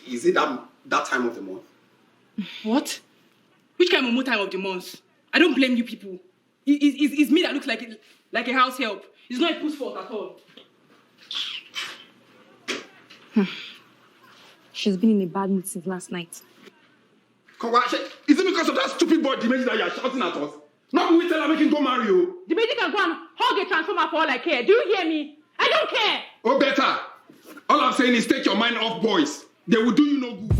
Is it that time of the month? What? Which kind of more time of the month? I don't blame you people. It's me that looks like a house help. It's not a puss fault at all. She's been in a bad mood since last night. Is it because of that stupid boy Demeji that you are shouting at us? Not when we tell her we can go marry you. Demeji can go and hug a transformer for all I care. Do you hear me? I don't care. Oh, better. All I'm saying is take your mind off boys. They will do you no good.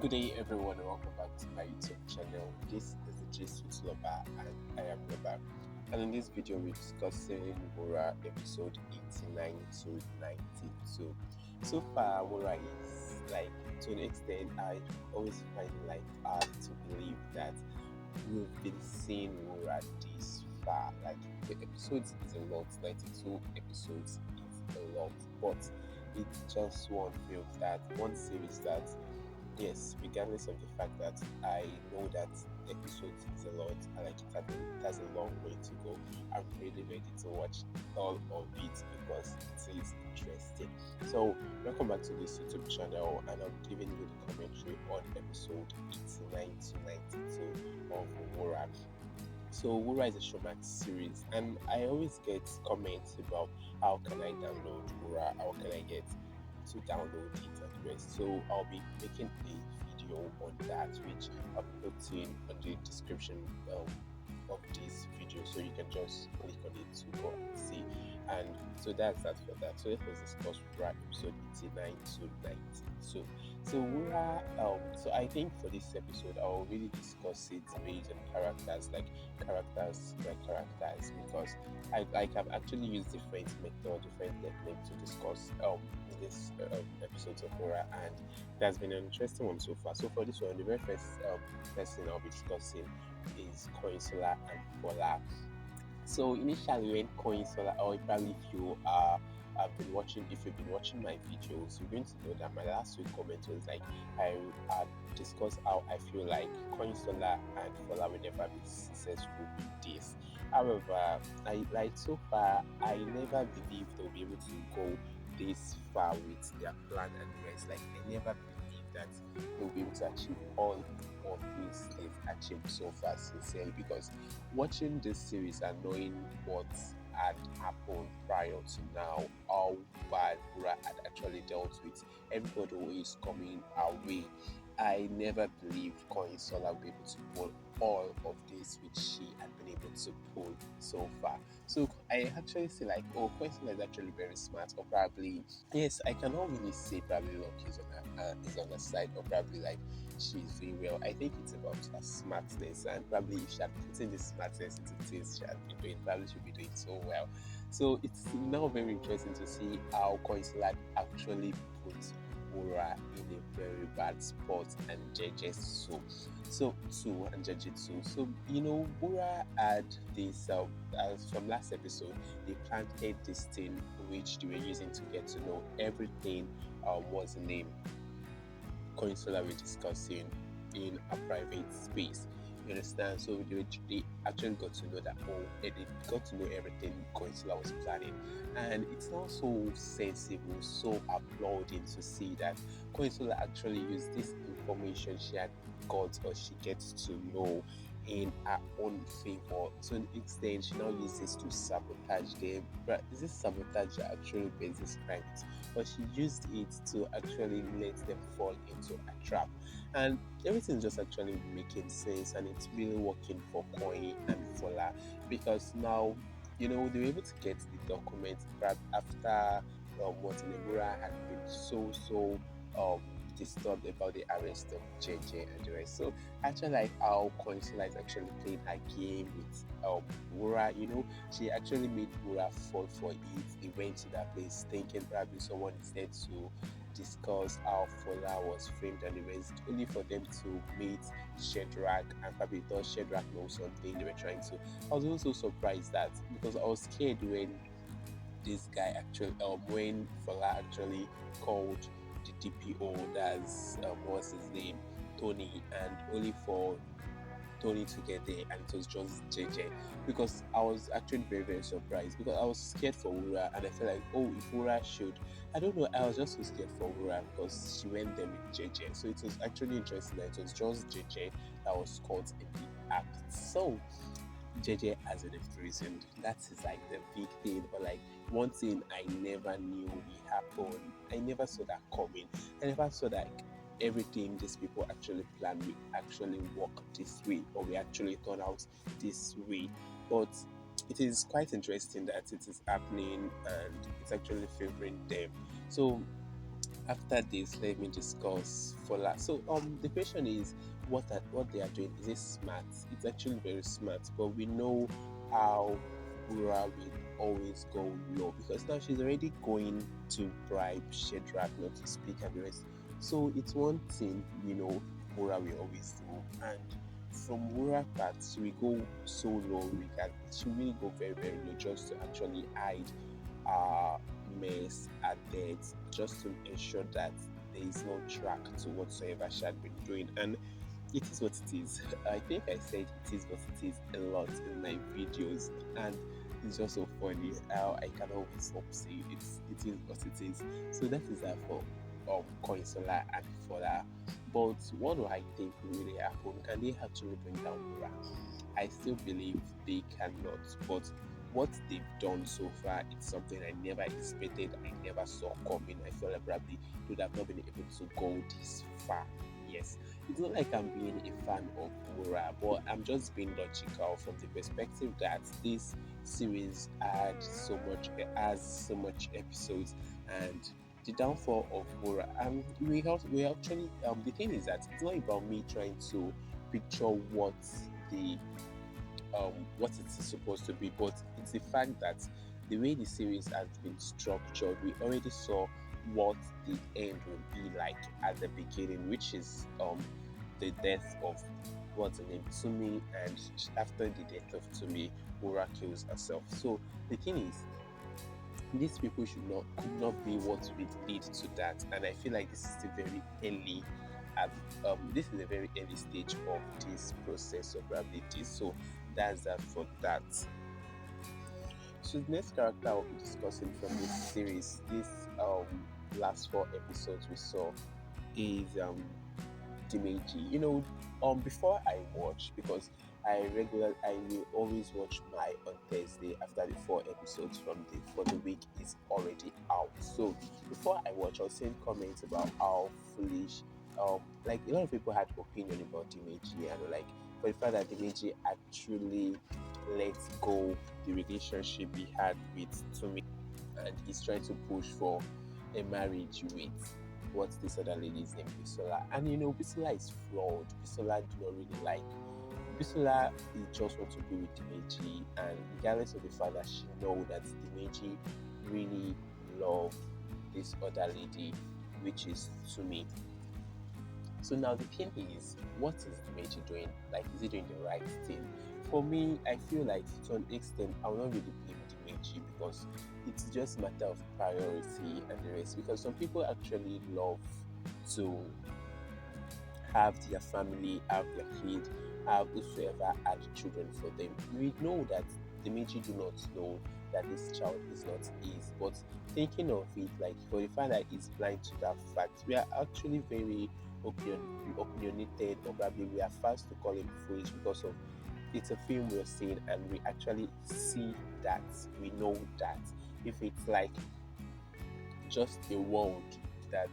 Good day, everyone, and welcome back to my YouTube channel. This is the Gist with Loba, and I am Loba. And in this video, we're discussing Wura episode 89 to 92. So far, Wura is to an extent, I always find it hard to believe that we've been seeing Wura this far. The episodes is a lot, 92 episodes is a lot, but it's just one series that, yes, regardless of the fact that I know that episodes is a lot, it has a long way to go. I'm really ready to watch all of it because it is interesting. So, welcome back to this YouTube channel, and I'm giving you the commentary on episode 89 to 92 of Wura. So, Wura is a Showmax series, and I always get comments about how can I download Wura, how can I get to download it and the rest. So I'll be making a video on that, which I'll put in on the description of this video, so you can just click on it to go and see. And so that's that for that. So let us discuss Wura episode 89 to 92. So Wura, so I think for this episode I'll really discuss it based on characters by characters, because I've actually used different techniques to discuss this episodes of Wura, and it has been an interesting one so far. So for this one, the very first person I'll be discussing is Kanyinsola and Fola. So initially, when Kanyinsola, or probably if you've been watching my videos, you're going to know that my last week comment was I discussed how I feel like Kanyinsola and Fola will never be successful in this. However, so far, I never believed they'll be able to go this far with their plan and the rest. I never believed that they'll be able to achieve all of this they've achieved so far, sincerely, because watching this series and knowing what had happened prior to now, how bad Wura had actually dealt with everybody who is coming our way, I never believed Kanyinsola would be able to pull all of this which she had been able to pull so far. So I actually say Kanyinsola is actually very smart, or probably, yes, I cannot really say probably luck is on her side, or probably she's doing well. I think it's about her smartness, and probably if she had put in the smartness into things she had been doing, probably she'll be doing so well. So it's now very interesting to see how Kanyinsola actually put Wura in a very bad spot, and Jeje and Jeje too. So Wura had this as from last episode, they planted this thing which they were using to get to know everything. What's the name? Kanyinsola were discussing in a private space. You understand? So they actually got to know that they got to know everything Kanyinsola was planning, and it's not so sensible, so applauding to see that Kanyinsola actually used this information she had got, or she gets to know, in her own favor. To an extent, she now uses to sabotage them. But is this sabotage that actually based this crime? But she used it to actually let them fall into a trap. And everything's just actually making sense, and it's really working for Koyi and Fola, because now, they were able to get the documents after Wura had been so disturbed about the arrest of Jeje and the rest. So actually how Kanyinsola is actually playing her game with Wura. She actually made Wura fall for it. They went to that place thinking probably someone is there to discuss how Fola was framed and the rest, only for them to meet Shedrack, and probably thought Shedrack knows something they were trying to. I was also surprised that, because I was scared when this guy actually when Fola actually called the DPO, that's what's his name, Tony, and only for Tony to get there and it was just Jeje, because I was actually very, very surprised because I was scared for Wura and I felt like, oh, if Wura should, I don't know, I was just so scared for Wura because she went there with Jeje. So it was actually interesting that it was just Jeje that was caught in the act. So Jeje has been imprisoned. That is like the big thing, but like one thing I never knew will happen. I never saw that coming. I never saw that everything these people actually planned will actually work this way or we actually turn out this way. But it is quite interesting that it is happening and it's actually favoring them. So after this, let me discuss Fola. So the question is what they are doing, is it smart? It's actually very smart, but we know how Wura will always go low because now she's already going to bribe Shedrack not to speak and the rest. So it's one thing we know Wura will always do, and from Wura part she will go so low she will go very, very low just to actually hide mess at that, just to ensure that there is no track to whatsoever she had been doing. And it is what it is. I think I said it is what it is a lot in my videos, and it's just so funny how I can always stop saying it is what it is. So that is that for Kanyinsola and Fola. But what do I think will really happen? Can they actually bring down Wura? I still believe they cannot, but what they've done so far, it's something I never expected, I never saw coming. I feel like probably would have not been able to go this far. Yes, it's not like I'm being a fan of Wura, but I'm just being logical from the perspective that this series has so much episodes, and the downfall of Wura. We actually the thing is that it's not about me trying to picture the what it is supposed to be, but it's the fact that the way the series has been structured, we already saw what the end will be like at the beginning, which is the death of what's the name, Tumi, and after the death of Tumi, Wura kills herself. So the thing is, these people could not be what would lead to that, and I feel like this is the very early at this is a very early stage of this process of probability. So that's that for that. So the next character I'll be discussing from this series, this last 4 episodes we saw, is Demeji. Before I watch, because I will always watch my on Thursday after the 4 episodes for the week is already out. So before I watch, I was seeing comments about how foolish, like a lot of people had opinion about Demeji, and like for the fact that Demeji actually let go the relationship he had with Tumi, and he's trying to push for a marriage with what's this other lady's name, Bisola. And Bisola is flawed. Bisola do not really like. Bisola just want to be with Demeji, and regardless of the fact that she know that Demeji really love this other lady, which is Tumi. So now the thing is, what is Demeji doing? Like, is he doing the right thing? For me, I feel like to an extent, I will not really blame Demeji because it's just a matter of priority and the rest. Because some people actually love to have their family, have their kids, have whosoever had children for them. We know that Demeji do not know that this child is not his, but thinking of it, like for the fact that he's blind to that fact, we are actually very opinionated, or probably we are fast to call him foolish because of it's a film we're seeing and we actually see that, we know that. If it's like just a world that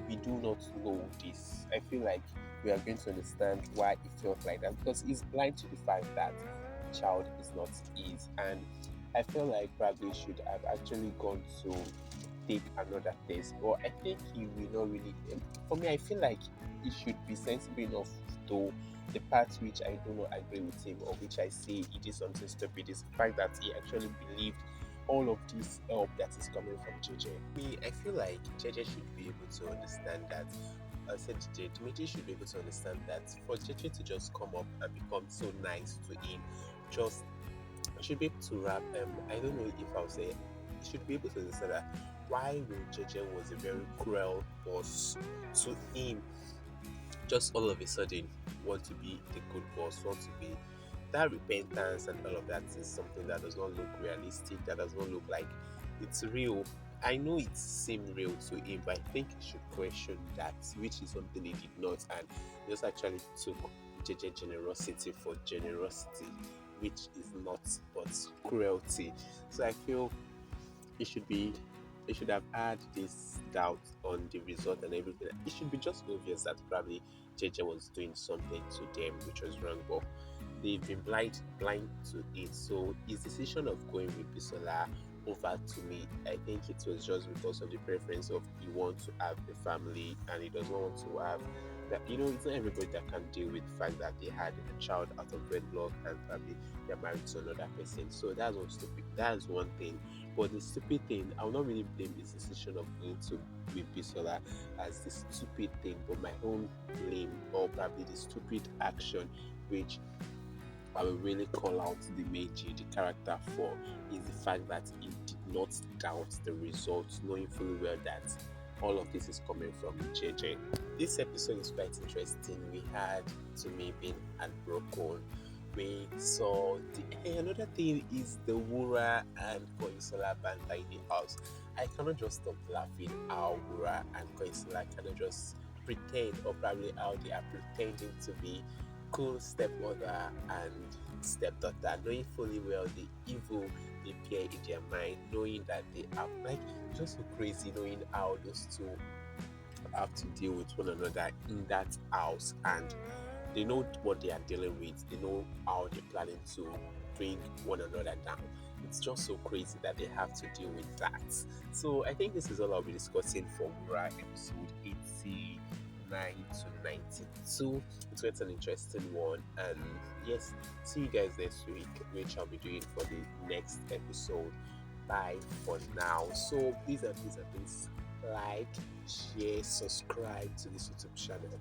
we do not know this, I feel like we are going to understand why it felt like that, because he's blind to the fact that the child is not his. And I feel like probably should have actually gone to take another test, but I think he will not really. For me, I feel like he should be sensible enough to the part which I do not agree with him, or which I say he did something stupid, is the fact that he actually believed all of this help that is coming from Jeje. Me, I feel like Jeje should be able to understand that. I said Demeji should be able to understand that for Jeje to just come up and become so nice to him, just should be able to rap. I don't know if I'll say he should be able to understand that why when Jeje was a very cruel boss to him, just all of a sudden want to be the good boss, want to be that repentance and all of that is something that does not look realistic, that does not look like it's real. I know it seemed real to him, but I think he should question that, which is something he did not, and he just actually took Jeje generosity for generosity, which is not but cruelty. So I feel it should be it should have had this doubt on the result and everything. It should be just obvious that probably JJ was doing something to them which was wrong, but they've been blind to it. So his decision of going with Bisola over to me, I think it was just because of the preference of he wants to have a family and he doesn't want to have that. It's not everybody that can deal with the fact that they had a child out of wedlock and probably they're married to another person. So that's one stupid. That's one thing. But the stupid thing, I will not really blame his decision of going to with Bisola as the stupid thing, but my own blame or probably the stupid action, which I will really call out Demeji, the character, for is the fact that he did not doubt the results, knowing fully well that all of this is coming from Jeje. This episode is quite interesting. We had Tumi being heartbroken. We saw another thing is the Wura and Kanyinsola banter in the house. I cannot just stop laughing how Wura and Kanyinsola cannot just pretend, or probably how they are pretending to be cool stepmother and stepdaughter, knowing fully well the evil they bear in their mind, knowing that they are like just so crazy, knowing how those two have to deal with one another in that house, and they know what they are dealing with, they know how they're planning to bring one another down. It's just so crazy that they have to deal with that. So I think this is all I'll be discussing for Wura episode 89 to 92. It was an interesting one, and yes, see you guys next week, which I'll be doing for the next episode. Bye for now. So please like, share, subscribe to this YouTube channel.